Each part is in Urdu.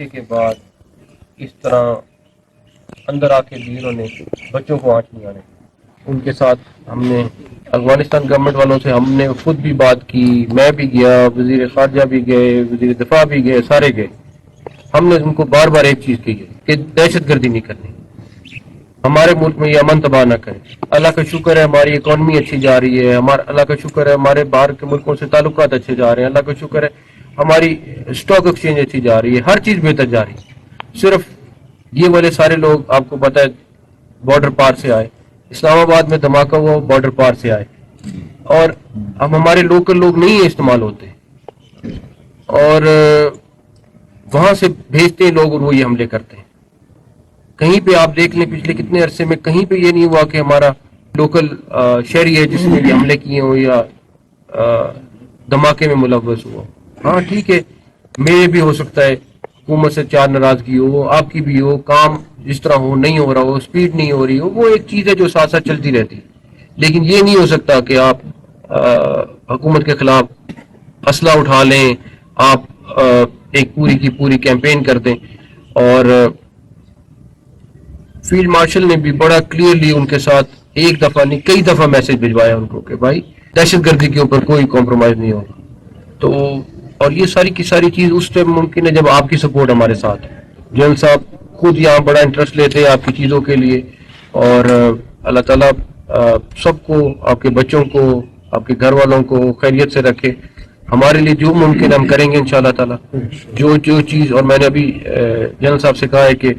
عرصے کے بعد اس طرح اندر آ کے بھی انہوں نے بچوں کو آنچ نہیں آنے. ان کے ساتھ ہم نے افغانستان گورنمنٹ والوں سے ہم نے خود بھی بات کی, میں بھی گیا, وزیر خارجہ بھی گئے, وزیر دفاع بھی گئے, سارے گئے. ہم نے ان کو بار بار ایک چیز کی ہے کہ دہشت گردی نہیں کرنی, ہمارے ملک میں یہ امن تباہ نہ کرے. اللہ کا شکر ہے ہماری اکانومی اچھی جا رہی ہے, اللہ کا شکر ہے ہمارے باہر کے ملکوں سے تعلقات اچھے جا رہے ہیں, اللہ کا شکر ہے ہماری اسٹاک ایکسچینج اچھی جا رہی ہے, ہر چیز بہتر جا رہی ہے. صرف یہ والے سارے لوگ آپ کو پتہ ہے بارڈر پار سے آئے, اسلام آباد میں دھماکہ ہوا بارڈر پار سے آئے, اور اب ہمارے لوکل لوگ نہیں استعمال ہوتے, اور وہاں سے بھیجتے ہیں لوگ اور وہ یہ حملے کرتے ہیں. کہیں پہ آپ دیکھ لیں پچھلے کتنے عرصے میں کہیں پہ یہ نہیں ہوا کہ ہمارا لوکل شہری ہے جس نے یہ حملے کیے ہوں یا دھماکے میں ملوث ہوا. ہاں ٹھیک ہے, میرے بھی ہو سکتا ہے حکومت سے چار ناراضگی ہو, آپ کی بھی ہو, کام جس طرح ہو نہیں ہو رہا ہو, اسپیڈ نہیں ہو رہی ہو, وہ ایک چیز ہے جو ساتھ ساتھ چلتی رہتی. لیکن یہ نہیں ہو سکتا کہ آپ حکومت کے خلاف اسلحہ اٹھا لیں, آپ ایک پوری کی پوری کیمپین کر دیں. اور فیلڈ مارشل نے بھی بڑا کلیئرلی ان کے ساتھ ایک دفعہ نہیں کئی دفعہ میسج بھجوایا ان کو کہ بھائی دہشت گردی کے اوپر کوئی کمپرومائز نہیں ہوگا. تو اور یہ ساری کی ساری چیز اس ٹائم ممکن ہے جب آپ کی سپورٹ ہمارے ساتھ ہے. جنرل صاحب خود یہاں بڑا انٹرسٹ لیتے ہیں آپ کی چیزوں کے لیے, اور اللہ تعالیٰ سب کو, آپ کے بچوں کو, آپ کے گھر والوں کو خیریت سے رکھے. ہمارے لیے جو ممکن ہم کریں گے انشاءاللہ تعالیٰ. جو چیز, اور میں نے ابھی جنرل صاحب سے کہا ہے کہ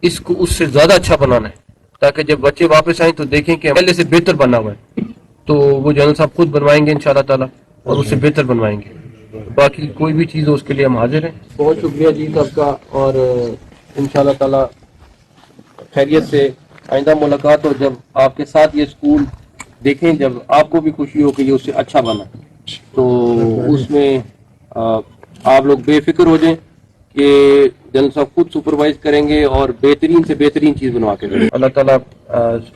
اس کو اس سے زیادہ اچھا بنانا ہے تاکہ جب بچے واپس آئیں تو دیکھیں کہ پہلے سے بہتر بنا ہوا ہے. تو وہ جنرل صاحب خود بنوائیں گے انشاءاللہ تعالیٰ, اور اس سے بہتر بنوائیں گے. باقی کوئی بھی چیز ہو اس کے لیے ہم حاضر ہیں. بہت شکریہ جی سب کا, اور انشاءاللہ تعالیٰ خیریت سے آئندہ ملاقات ہو جب آپ کے ساتھ یہ اسکول دیکھیں, جب آپ کو بھی خوشی ہو کہ یہ اس سے اچھا بنا, تو اس میں آپ لوگ بے فکر ہو جائیں کہ جنرل صاحب خود سپروائز کریں گے اور بہترین سے بہترین چیز بنوا کے دیں. اللہ تعالیٰ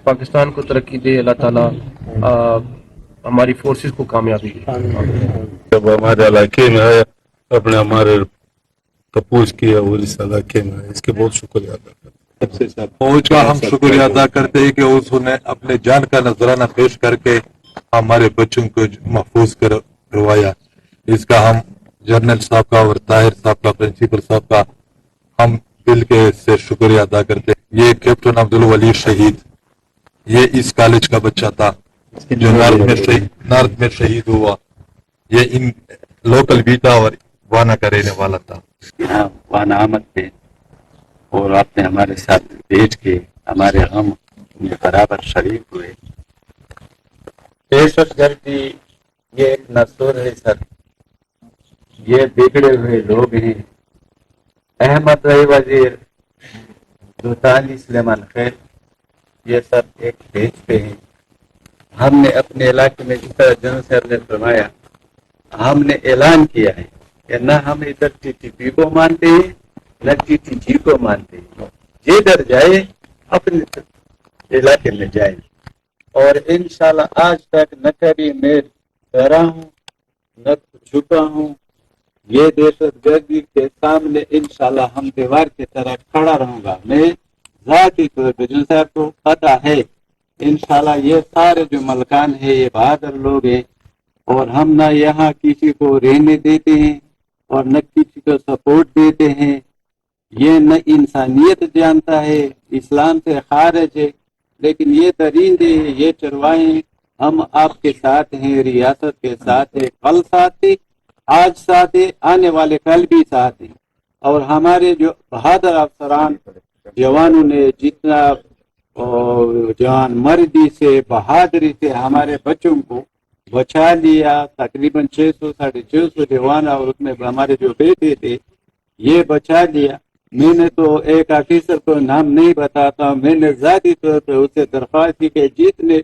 پاکستان کو ترقی دے, اللہ تعالیٰ ہماری فورسز کو کامیابی دے. جب ہمارے علاقے میں ہے اپنے ہمارے تپوس کیا اور اس علاقے میں ہے, اس کے بہت شکریہ ادا کرتے ہیں. فوج کا ہم شکریہ ادا کرتے ہیں کہ اس نے اپنے جان کا نذرانہ پیش کر کے ہمارے بچوں کو محفوظ کروایا. اس کا ہم جنرل صاحب کا اور طاہر صاحب کا, پرنسپل صاحب کا ہم دل کے سے شکریہ ادا کرتے ہیں. یہ کیپٹن عبدالولی شہید, یہ اس کالج کا بچہ تھا جو نارتھ میں شہید ہوا. یہ ان لوکل بھی تھا اور وانا کا رہنے والا تھا. یہاں وانا آمد تھے اور آپ نے ہمارے ساتھ بیٹھ کے ہمارے غم میں برابر شریک ہوئے. دہشت گردی یہ ایک نسور ہے سر, یہ بگڑے ہوئے لوگ ہیں. احمد رئی وزیر, دوتانی سلیمان خیل, یہ سب ایک بیچ پہ ہیں. ہم نے اپنے علاقے میں جس طرح جنرل صاحب نے فرمایا, ہم نے اعلان کیا ہے کہ نہ ہم ادھر ٹی ٹی پی کو مانتے ہیں نہ ٹی ٹی جی کو مانتے ہیں. جدھر جائے اپنے علاقے میں جائے, اور انشاءاللہ آج تک نہ کبھی میں ڈرا ہوں نہ جھکا ہوں. یہ دہشت گردی کے سامنے انشاءاللہ ہم دیوار کی طرح کھڑا رہوں گا. میں ذاتی طور پہ جن صاحب کو پتہ ہے انشاءاللہ یہ سارے جو ملکان ہیں یہ بہادر لوگ ہیں, اور ہم نہ یہاں کسی کو رہنے دیتے ہیں اور نہ کسی کو سپورٹ دیتے ہیں. یہ نہ انسانیت جانتا ہے, اسلام سے خارج ہے, لیکن یہ درندے یہ چرواہے ہم آپ کے ساتھ ہیں, ریاست کے ساتھ ہے, کل ساتھ ہے, آج ساتھ ہے, آنے والے کل بھی ساتھ ہیں. اور ہمارے جو بہادر افسران جوانوں نے جتنا جان مردی سے بہادری سے ہمارے بچوں کو بچا لیا, تقریباً 600-650 جوان اور اس میں ہمارے جو بیٹے تھے یہ بچا لیا. میں نے تو ایک آفیسر کو نام نہیں بتاتا ہوں, میں نے ذاتی طور پہ اسے درخواست کی کہ جتنے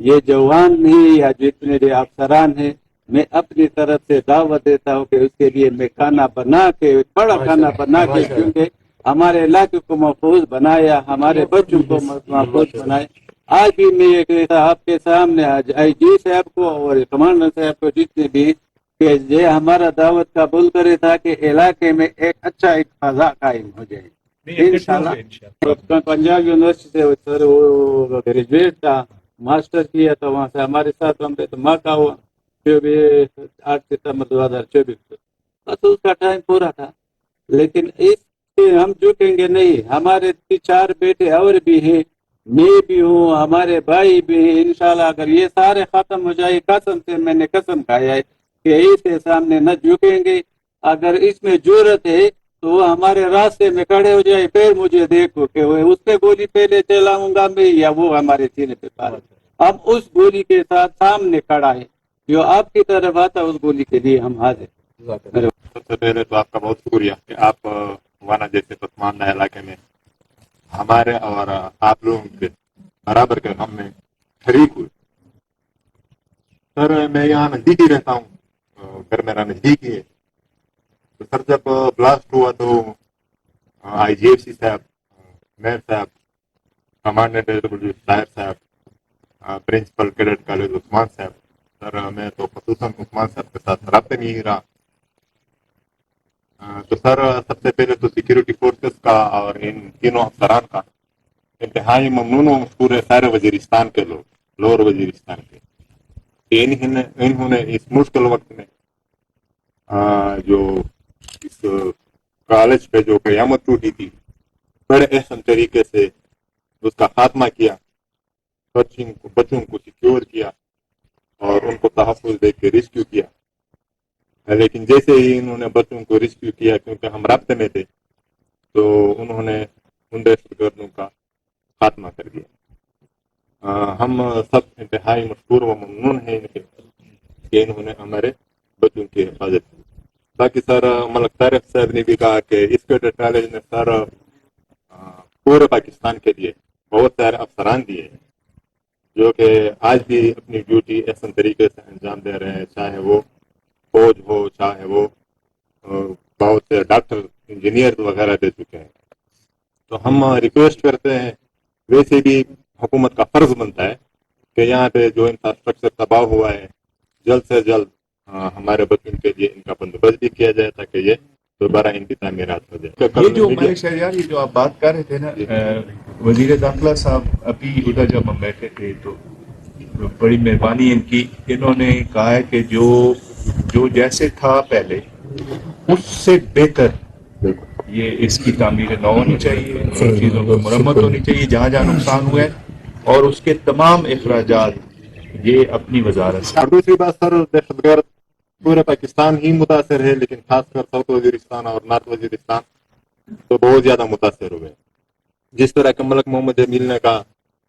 یہ جوان ہیں یا جتنے یہ افسران ہیں میں اپنی طرف سے دعوت دیتا ہوں کہ اس کے لیے میں کھانا بنا کے, بڑا کھانا بنا کے, کیونکہ ہمارے علاقے کو محفوظ بنایا, ہمارے بچوں کو محفوظ بنایا. آج بھی میں یہ کہتا آپ کے سامنے آج آئی جی صاحب کو اور کمانڈر صاحب کو جتنے بھی کہ یہ ہمارا دعوت قبول کرے تاکہ علاقے میں ایک اچھا ایک فضا قائم ہو جائے انشاءاللہ۔ پنجاب یونیورسٹی سے سر وہ گریجویٹ تھا، ماسٹر کیا تھا وہاں سے ہمارے ساتھ ہم پہ دھماکہ کا ہوا 8 ستمبر 2024 کو، بس اس کا ٹائم پورا تھا۔ لیکن اس سے ہم جھکیں گے نہیں، ہمارے 4 بیٹے اور بھی ہیں، میں بھی ہوں، ہمارے بھائی بھی ہیں، انشاءاللہ اگر یہ سارے ختم ہو جائے، قسم سے میں نے قسم کھایا ہے کہ اس کے سامنے نہ جھکیں گے۔ اگر اس میں جرت ہے تو وہ ہمارے راستے میں کھڑے ہو جائے، پھر مجھے دیکھو کہ وہ اس پہ گولی پہلے چلاؤں گا میں یا وہ ہمارے سینے پہ پارے۔ اب اس گولی کے ساتھ سامنے کھڑا ہے، جو آپ کی طرف آتا اس گولی کے لیے ہم حاضر۔ سب سے پہلے تو آپ کا بہت شکریہ کہ آپ وانا جیسے پسماندہ علاقے میں ہمارے اور آپ لوگوں کے برابر کے غم میں شریک ہوئے۔ سر میں یہاں نزدیک ہی رہتا ہوں، گھر میرا نزدیک ہی ہے۔ تو سر جب بلاسٹ ہوا تو آئی جی ایف سی صاحب، میر صاحب، کمانڈنٹ طاہر صاحب، پرنسپل کیڈٹ کالج عثمان صاحب، سر میں تو خصوصاً عثمان صاحب کے ساتھ رابطے میں ہی رہا۔ تو سر سب سے پہلے تو سیکیورٹی فورسز کا اور ان تینوں افسران کا انتہائی ممنون و مشکور ہے سارے وزیرستان کے لوگ، لوور وزیرستان کے، کہ انہوں نے اس مشکل وقت میں جو اس کالج پہ جو قیامت ٹوٹی تھی، بڑے احسن طریقے سے اس کا خاتمہ کیا، بچوں کو سیکیور کیا اور ان کو تحفظ دے کے ریسکیو کیا۔ لیکن جیسے ہی انہوں نے بچوں کو ریسکیو کیا، کیونکہ ہم رابطے میں تھے، تو انہوں نے ان دہشت گردوں کا خاتمہ کر دیا۔ ہم سب انتہائی مشکور و ممنون ہیں ان کے کہ انہوں نے ہمارے بچوں کی حفاظت کی۔ باقی سر ملک طارق صاحب نے بھی کہا کہ اس کیڈٹ کالج نے سر پورے پاکستان کے لیے بہت سارے افسران دیے ہیں، جو کہ آج بھی اپنی ڈیوٹی احسن طریقے سے انجام دے رہے ہیں، چاہے وہ فوج ہو، چاہے وہ بہت سے ڈاکٹر انجینئر وغیرہ دے چکے ہیں۔ تو ہم ریکویسٹ کرتے ہیں، ویسے بھی حکومت کا فرض بنتا ہے کہ یہاں پہ جو انفراسٹرکچر تباہ ہوا ہے جلد سے جلد ہمارے بچوں کے لیے ان کا بندوبست بھی کیا جائے تاکہ یہ دوبارہ ان کی تعمیرات ہو جائے۔ یہ جو ملک شہریار یہ جو آپ بات کر رہے تھے نا، وزیر داخلہ صاحب ابھی ادھر جب ہم بیٹھے تھے تو بڑی مہربانی ان کی، انہوں نے کہا ہے کہ جو جیسے تھا پہلے اس سے بہتر یہ اس کی تعمیر نو ہونی چاہیے، ان چیزوں کی مرمت ہونی چاہیے جہاں جہاں نقصان ہوا ہے، اور اس کے تمام اخراجات یہ اپنی وزارت سے۔ اور دوسری بات سر، دہشت گرد پورے پاکستان ہی متاثر ہے، لیکن خاص کر ساؤتھ وزیرستان اور نارتھ وزیرستان تو بہت زیادہ متاثر ہوئے۔ جس طرح کہ ملک محمد جمیل نے کہا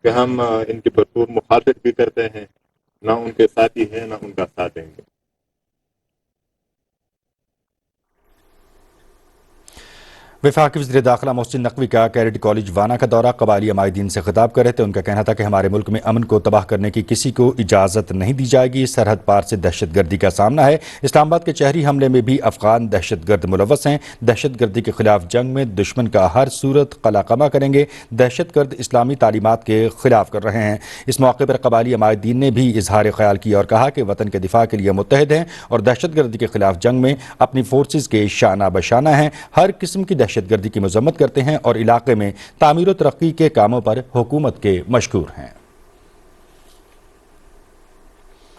کہ ہم ان کی بھرپور مخالفت بھی کرتے ہیں، نہ ان کے ساتھی ہیں نہ ان کا ساتھ دیں گے۔ وفاقی وزیر داخلہ محسن نقوی کا کیڈٹ کالج وانا کا دورہ، قبائلی عمائدین سے خطاب کر رہے تھے۔ ان کا کہنا تھا کہ ہمارے ملک میں امن کو تباہ کرنے کی کسی کو اجازت نہیں دی جائے گی، سرحد پار سے دہشت گردی کا سامنا ہے۔ اسلام آباد کے شہری حملے میں بھی افغان دہشت گرد ملوث ہیں، دہشت گردی کے خلاف جنگ میں دشمن کا ہر صورت قلعہ کریں گے، دہشت گرد اسلامی تعلیمات کے خلاف کر رہے ہیں۔ اس موقع پر قبائلی عمائدین نے بھی اظہار خیال کیا اور کہا کہ وطن کے دفاع کے لیے متحد ہیں اور دہشت گردی کے خلاف جنگ میں اپنی فورسز کے شانہ بشانہ ہیں، ہر قسم کی دہشت گردی کی مذمت کرتے ہیں اور علاقے میں تعمیر و ترقی کے کاموں پر حکومت کے مشکور ہیں۔